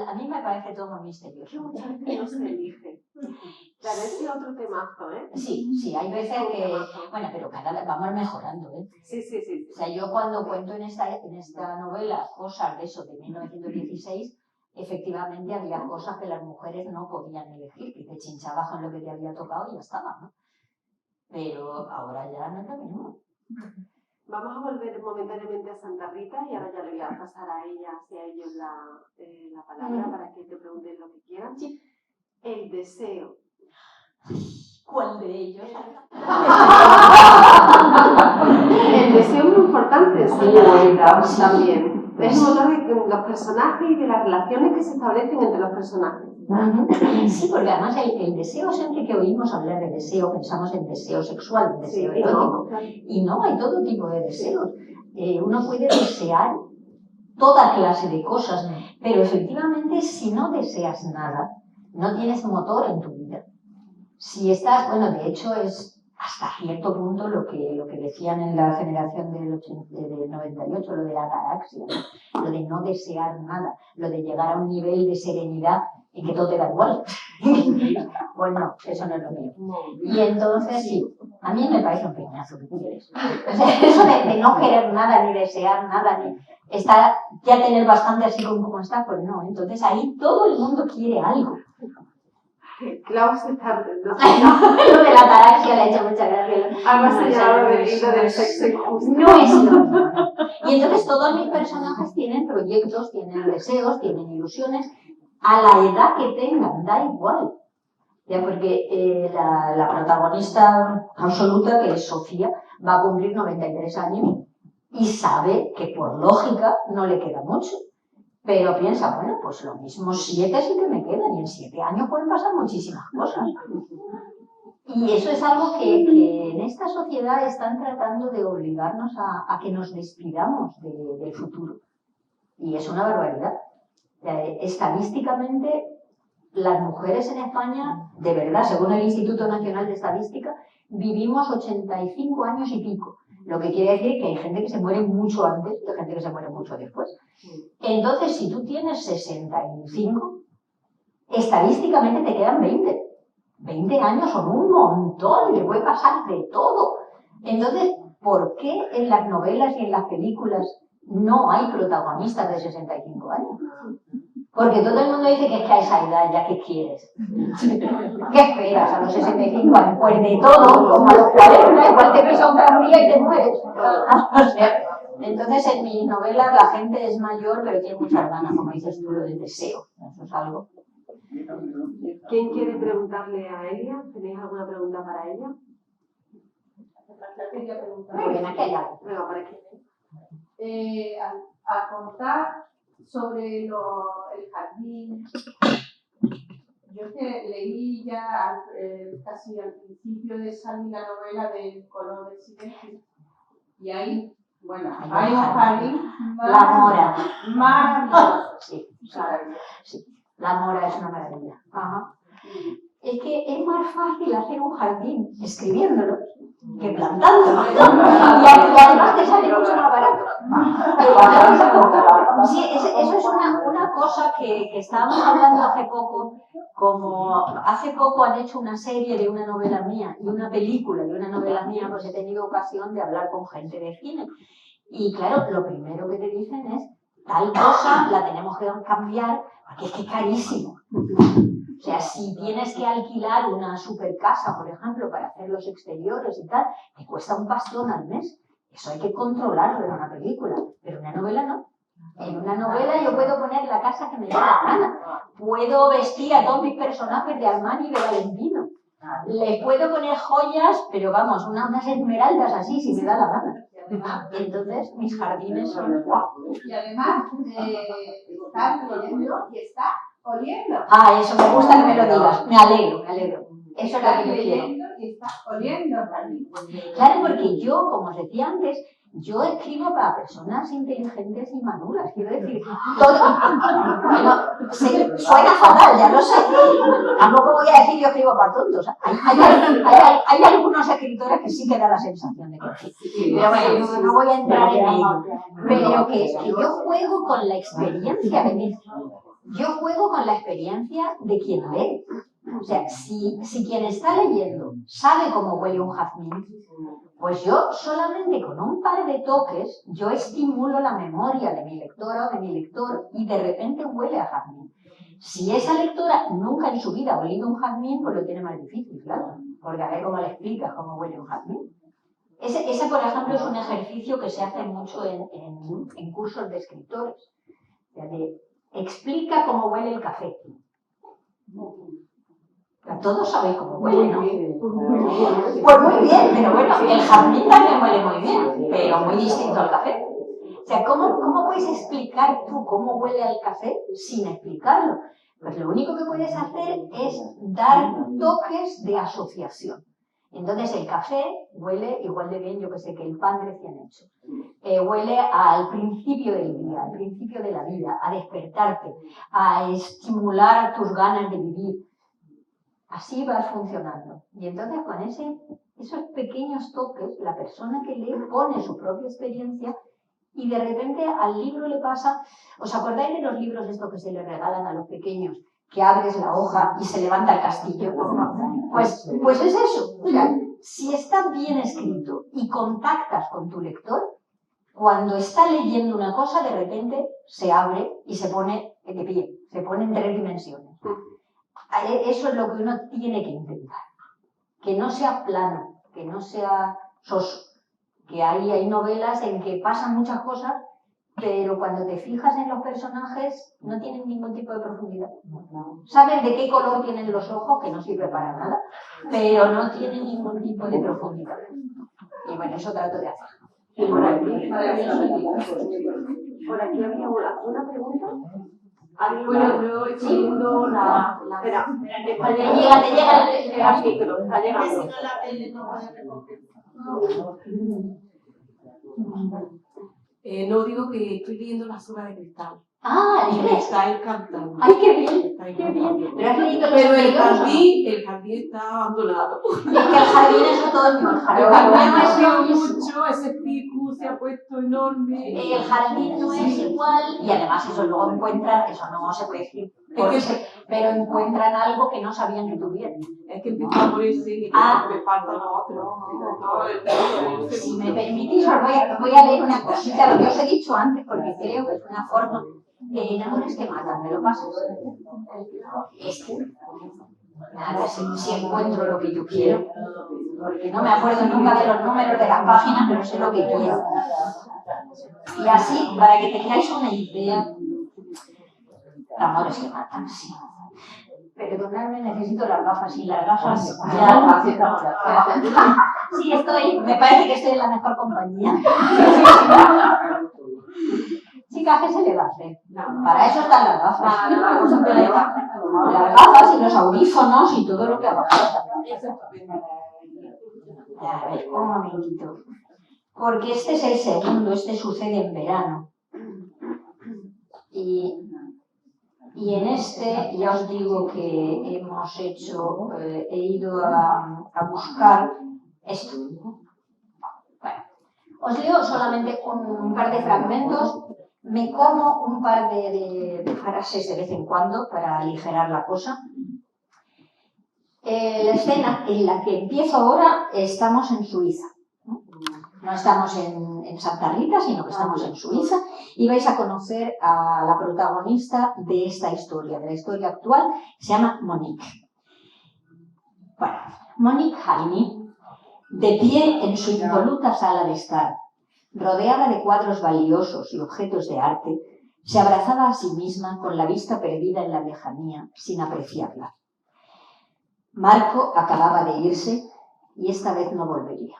a mí me parece todo muy misterioso. Muchas veces no se elige. Claro, ese es otro temazo, ¿eh? Sí, hay veces que... Bueno, pero cada vez vamos mejorando, ¿eh? Sí. O sea, yo cuando cuento en esta novela cosas de eso, de 1916, efectivamente había cosas que las mujeres no podían elegir, que te chinchabas con lo que te había tocado y ya estaba, ¿no? Pero ahora ya no es lo mismo. Vamos a volver momentáneamente a Santa Rita y ahora ya le voy a pasar a ellas y a ellos la palabra para que te pregunten lo que quieran. Sí. El deseo. ¿Cuál de ellos? El deseo es muy importante en Santa Rita también. Es un motor de los personajes y de las relaciones que se establecen entre los personajes. Sí, porque además el deseo, siempre que oímos hablar de deseo, pensamos en deseo sexual, en deseo erótico. Y no, hay todo tipo de deseos. Uno puede desear toda clase de cosas, pero efectivamente si no deseas nada, no tienes motor en tu vida. Si estás, bueno, de hecho es hasta cierto punto lo que decían en la generación del 98, lo de la ataraxia, ¿no? Lo de no desear nada, lo de llegar a un nivel de serenidad en que todo te da igual. Pues no, eso no es lo mío. Y entonces sí, a mí me parece un peñazo, ¿qué quieres? O sea, eso de no querer nada, ni desear nada, ni estar, ya tener bastante así como está, pues no. Entonces ahí todo el mundo quiere algo. Klaus está... Lo de la ataraxia le ha hecho mucha gracia. Algo así llamado del libro del sexo injusto. No es lo mismo. Y entonces todos mis personajes tienen proyectos, tienen deseos, tienen ilusiones, a la edad que tengan, da igual. Ya porque la protagonista absoluta, que es Sofía, va a cumplir 93 años y sabe que por lógica no le queda mucho. Pero piensa, bueno, pues lo mismo 7 sí que me quedan y en 7 años pueden pasar muchísimas cosas. Y eso es algo que en esta sociedad están tratando de obligarnos a que nos despidamos del futuro. Y es una barbaridad. Estadísticamente, las mujeres en España, de verdad, según el Instituto Nacional de Estadística, vivimos 85 años y pico. Lo que quiere decir que hay gente que se muere mucho antes y hay gente que se muere mucho después. Entonces, si tú tienes 65, estadísticamente te quedan 20. 20 años son un montón, le puede pasar de todo. Entonces, ¿por qué en las novelas y en las películas no hay protagonistas de 65 años? Porque todo el mundo dice que es que a esa edad ya ¿qué quieres? ¿Qué esperas a los 65 años? Pues de todo, como a los 40, igual te pisa un tranvía y te mueres. O sea, entonces en mis novelas la gente es mayor pero tiene muchas ganas, como dices tú, lo del deseo. Eso es algo. ¿Quién quiere preguntarle a Elia? ¿Tenéis alguna pregunta para ella? Muy bien, aquí hay algo. Venga, por aquí. A contar sobre el jardín. Yo que leí ya casi al principio de salir la novela del color del silencio. Y ahí, bueno, hay un jardín La mora. maravilloso. Sí, sí, la mora es una maravilla. Ajá. Es que es más fácil hacer un jardín escribiéndolo que plantándolo. Y además te sale mucho más barato. Sí, eso es una cosa que estábamos hablando hace poco. Como hace poco han hecho una serie de una novela mía y una película de una novela mía, pues he tenido ocasión de hablar con gente de cine. Y claro, lo primero que te dicen es, tal cosa la tenemos que cambiar porque es que es carísimo. O sea, si tienes que alquilar una super casa, por ejemplo, para hacer los exteriores y tal, te cuesta un pastón al mes. Eso hay que controlarlo en una película, pero en una novela no. En una novela yo puedo poner la casa que me dé la gana. Puedo vestir a todos mis personajes de Armani y de Valentino. Les puedo poner joyas, pero vamos, unas esmeraldas así, si me da la gana. Entonces, mis jardines son guapos. Y además, está leyendo y está oliendo. Ah, eso me gusta que me lo digas. Me alegro, me alegro. Eso es lo que yo quiero. Leyendo y está oliendo el jardín. Claro, porque yo, como os decía antes, yo escribo para personas inteligentes y maduras. Quiero decir, todo. Bueno, suena fatal, ya lo sé. Tampoco voy a decir yo escribo para tontos. Hay algunos escritores que sí que da la sensación de que sí. Pero bueno, no voy a entrar en ello. Pero que yo juego con la experiencia de mí. Yo juego con la experiencia de quien lee. O sea, si quien está leyendo sabe cómo huele un jazmín, pues yo solamente con un par de toques, yo estimulo la memoria de mi lectora o de mi lector y de repente huele a jazmín. Si esa lectora nunca en su vida ha olido un jazmín, pues lo tiene más difícil, claro, porque a ver cómo le explicas cómo huele un jazmín. Ese, por ejemplo, es un ejercicio que se hace mucho en cursos de escritores. O sea, explica cómo huele el café. Todos sabéis cómo huele, ¿no? Pues muy bien, pero bueno, el jazmín también huele muy bien, pero muy distinto al café. O sea, ¿cómo puedes explicar tú cómo huele al café sin explicarlo? Pues lo único que puedes hacer es dar toques de asociación. Entonces el café huele igual de bien, yo que sé, que el pan recién hecho. Huele al principio del día, al principio de la vida, a despertarte, a estimular tus ganas de vivir. así vas funcionando. Y entonces con esos pequeños toques, la persona que lee pone su propia experiencia y de repente al libro le pasa... ¿Os acordáis de los libros estos que se le regalan a los pequeños? Que abres la hoja y se levanta el castillo. Pues es eso. O sea, si está bien escrito y contactas con tu lector, cuando está leyendo una cosa, de repente se abre y se pone de pie, se pone en 3 dimensiones. Eso es lo que uno tiene que intentar. Que no sea plano, que no sea soso. Que hay novelas en que pasan muchas cosas, pero cuando te fijas en los personajes no tienen ningún tipo de profundidad. Sabes de qué color tienen los ojos, que no sirve para nada, pero no tienen ningún tipo de profundidad. Y bueno, eso trato de hacer. Y por aquí había una pregunta. Bueno, yo estoy viendo la... Espera, te llega el artículo. Está llegando. Si no la tele no puede recoger. No, digo que estoy leyendo La soga de cristal. Ah, Y me está encantando. ¡Ay, qué bien! Está ¡Qué bien! encantando. ¿Pero has leído los Pero anteriores? el jardín está abandonado. Es que el jardín es otoño, el El jardín jardín no ha es crecido lo mismo. mucho, ese pico se ha puesto enorme. El jardín no es igual y además eso luego encuentran, eso no se puede decir, pero encuentran algo que no sabían que tuvieran. Es que empieza por ese y me falta lo otro. Si me permitís, os voy a leer una cosita, lo que os he dicho antes, porque creo que es una forma de enamores que matan. ¿Me lo pasas? A ver si encuentro lo que yo quiero, porque no me acuerdo nunca de los números de las páginas, pero sé lo que quiero. Y así, para que tengáis una idea, amores que matan, sí. Perdonadme, necesito las gafas, y las gafas ya... Sí, me parece que estoy en la mejor compañía. Chicas, ¿qué se le va a hacer? Para eso están las gafas. Las gafas y los audífonos y todo lo que haga falta. A ver, un momentito. Porque este es el segundo, este sucede en verano. Y en este ya os digo que hemos hecho, he ido a buscar esto. Bueno, os leo solamente un par de fragmentos, me como un par de frases de vez en cuando para aligerar la cosa. La escena en la que empiezo ahora, estamos en Suiza. No estamos en Santa Rita, sino que estamos en Suiza, y vais a conocer a la protagonista de esta historia, de la historia actual, se llama Monique. Bueno, Monique Heine, de pie en su impoluta sala de estar, rodeada de cuadros valiosos y objetos de arte, se abrazaba a sí misma con la vista perdida en la lejanía, sin apreciarla. Marco acababa de irse y esta vez no volvería.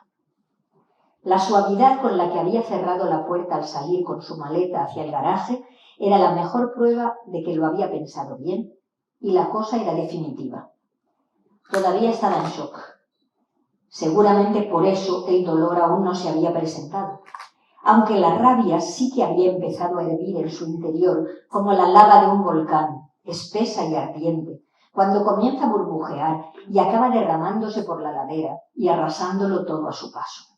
La suavidad con la que había cerrado la puerta al salir con su maleta hacia el garaje era la mejor prueba de que lo había pensado bien y la cosa era definitiva. Todavía estaba en shock. Seguramente por eso el dolor aún no se había presentado, aunque la rabia sí que había empezado a hervir en su interior como la lava de un volcán, espesa y ardiente, cuando comienza a burbujear y acaba derramándose por la ladera y arrasándolo todo a su paso.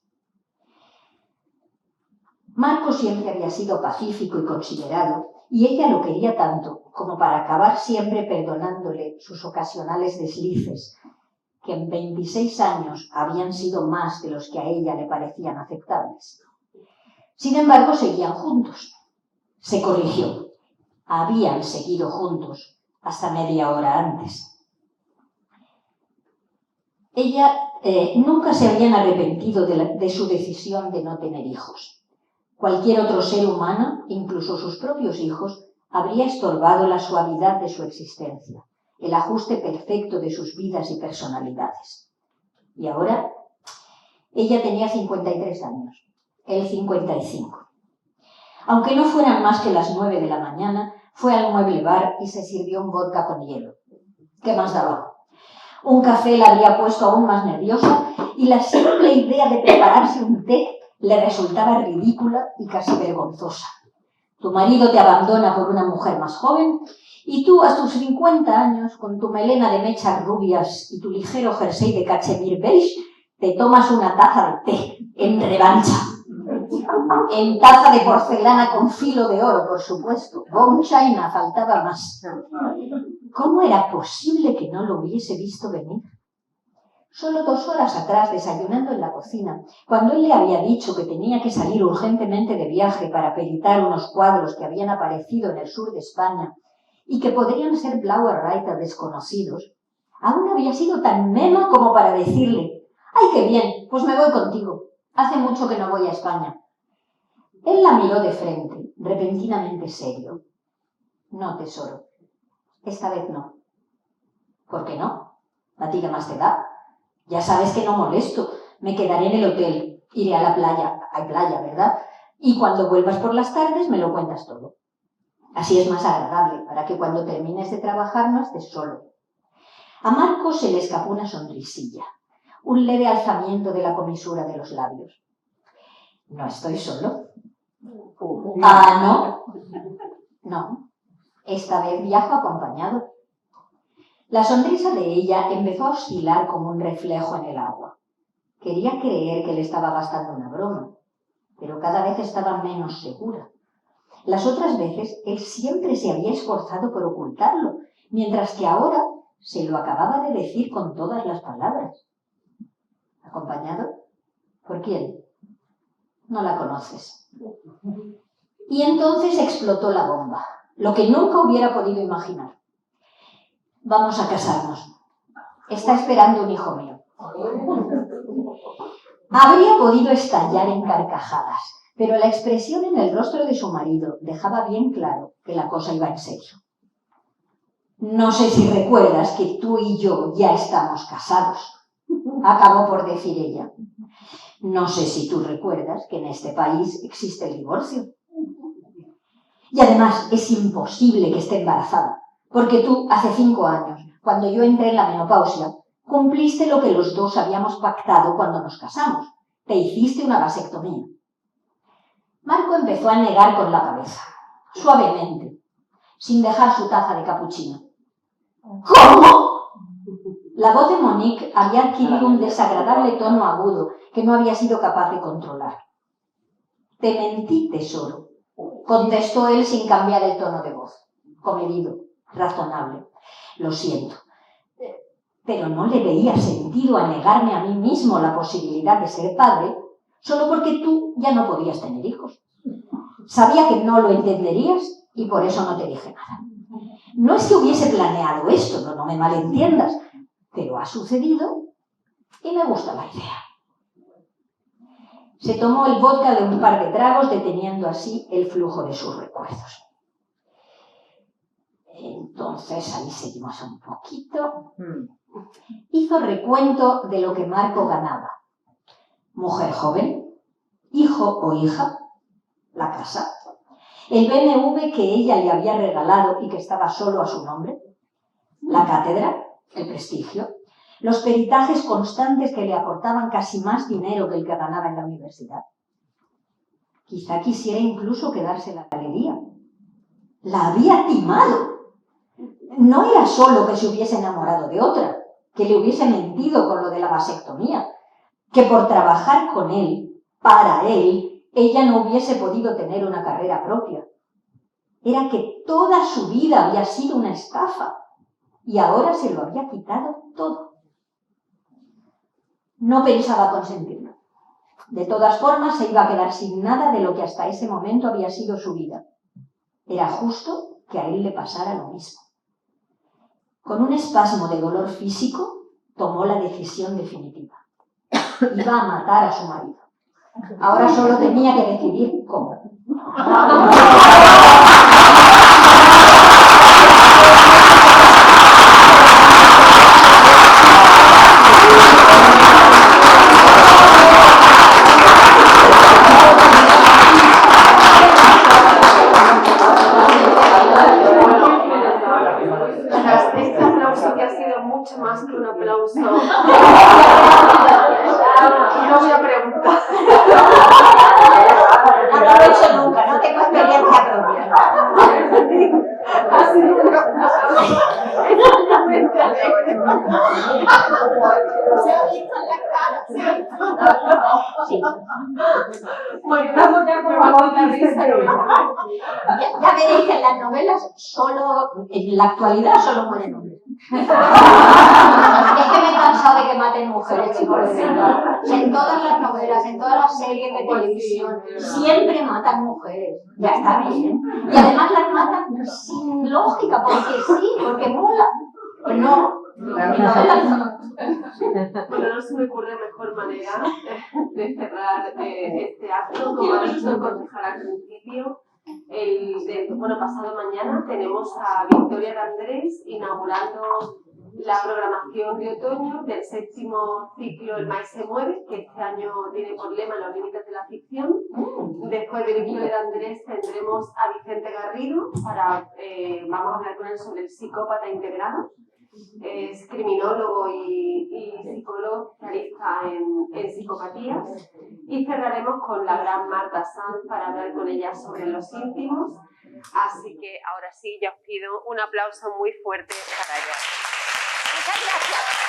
Marco siempre había sido pacífico y considerado, y ella lo quería tanto como para acabar siempre perdonándole sus ocasionales deslices, que en 26 años habían sido más de los que a ella le parecían aceptables. Sin embargo, seguían juntos. Se corrigió. Habían seguido juntos hasta media hora antes. Ella nunca se habían arrepentido de su decisión de no tener hijos. Cualquier otro ser humano, incluso sus propios hijos, habría estorbado la suavidad de su existencia, el ajuste perfecto de sus vidas y personalidades. Y ahora, ella tenía 53 años, él 55. Aunque no fueran más que las 9 de la mañana, fue al mueble bar y se sirvió un vodka con hielo. ¿Qué más daba? Un café la habría puesto aún más nerviosa y la simple idea de prepararse un té le resultaba ridícula y casi vergonzosa. Tu marido te abandona por una mujer más joven Y tú, a tus 50 años, con tu melena de mechas rubias y tu ligero jersey de cachemir beige, te tomas una taza de té, en revancha. En taza de porcelana con filo de oro, por supuesto. Bone china, faltaba más. ¿Cómo era posible que no lo hubiese visto venir? Solo 2 horas atrás, desayunando en la cocina, cuando él le había dicho que tenía que salir urgentemente de viaje para peritar unos cuadros que habían aparecido en el sur de España y que podrían ser Blauer Reiter desconocidos, aún había sido tan mema como para decirle: ¡ay, qué bien! Pues me voy contigo. Hace mucho que no voy a España. Él la miró de frente, repentinamente serio. No, tesoro. Esta vez no. ¿Por qué no? ¿A ti qué más te da? Ya sabes que no molesto. Me quedaré en el hotel. Iré a la playa. Hay playa, ¿verdad? Y cuando vuelvas por las tardes me lo cuentas todo. Así es más agradable, para que cuando termines de trabajar no estés solo. A Marco se le escapó una sonrisilla, un leve alzamiento de la comisura de los labios. ¿No estoy solo? Ah, ¿no? No. Esta vez viajo acompañado. La sonrisa de ella empezó a oscilar como un reflejo en el agua. Quería creer que le estaba gastando una broma, pero cada vez estaba menos segura. Las otras veces él siempre se había esforzado por ocultarlo, mientras que ahora se lo acababa de decir con todas las palabras. ¿Acompañado? ¿Por quién? No la conoces. Y entonces explotó la bomba, lo que nunca hubiera podido imaginar. Vamos a casarnos. Está esperando un hijo mío. Habría podido estallar en carcajadas, pero la expresión en el rostro de su marido dejaba bien claro que la cosa iba en serio. No sé si recuerdas que tú y yo ya estamos casados, acabó por decir ella. No sé si tú recuerdas que en este país existe el divorcio. Y además es imposible que esté embarazada, porque tú hace 5 años, cuando yo entré en la menopausia, cumpliste lo que los dos habíamos pactado cuando nos casamos. Te hiciste una vasectomía. Marco empezó a negar con la cabeza, suavemente, sin dejar su taza de capuchino. ¿Cómo? La voz de Monique había adquirido un desagradable tono agudo que no había sido capaz de controlar. Te mentí, tesoro, contestó él sin cambiar el tono de voz, comedido, razonable. Lo siento, pero no le veía sentido a negarme a mí mismo la posibilidad de ser padre solo porque tú ya no podías tener hijos. Sabía que no lo entenderías y por eso no te dije nada. No es que hubiese planeado esto, no me malentiendas, pero ha sucedido y me gusta la idea. Se tomó el vodka de un par de tragos, deteniendo así el flujo de sus recuerdos. Entonces, ahí seguimos un poquito. Hizo recuento de lo que Marco ganaba. Mujer joven, hijo o hija, la casa, el BMW que ella le había regalado y que estaba solo a su nombre, la cátedra, el prestigio, los peritajes constantes que le aportaban casi más dinero que el que ganaba en la universidad. Quizá quisiera incluso quedarse en la galería. La había timado. No era solo que se hubiese enamorado de otra, que le hubiese mentido con lo de la vasectomía, que por trabajar con él, para él, ella no hubiese podido tener una carrera propia. Era que toda su vida había sido una estafa y ahora se lo había quitado todo. No pensaba consentirlo. De todas formas, se iba a quedar sin nada de lo que hasta ese momento había sido su vida. Era justo que a él le pasara lo mismo. Con un espasmo de dolor físico, tomó la decisión definitiva. Iba a matar a su marido. Ahora solo tenía que decidir cómo. Este aplauso que ha sido mucho más que un aplauso. No voy a preguntar. No lo he hecho nunca, no tengo experiencia propia. Ha sido un Sí. Bueno, estamos ya con la risa. Ya veréis que en las novelas en la actualidad solo mueren hombres. Es que me he cansado de que maten mujeres, chicos. En todas las novelas, en todas las series de televisión, siempre matan mujeres. Ya está bien. Y además las matan sin lógica, porque sí, porque mola. Pues no. Bueno, no se me ocurre mejor manera de cerrar este acto, como ha dicho el concejal al principio. Pasado mañana tenemos a Victoria de Andrés inaugurando la programación de otoño del 7º ciclo El Maíz se mueve, que este año tiene por lema Los límites de la ficción. Después de Victoria de Andrés tendremos a Vicente Garrido, vamos a hablar con él sobre el psicópata integrado. Es criminólogo y psicólogo especialista en psicopatías. Y cerraremos con la gran Marta Sanz para hablar con ella sobre los íntimos. Así que ahora sí, ya os pido un aplauso muy fuerte para ella. Muchas gracias.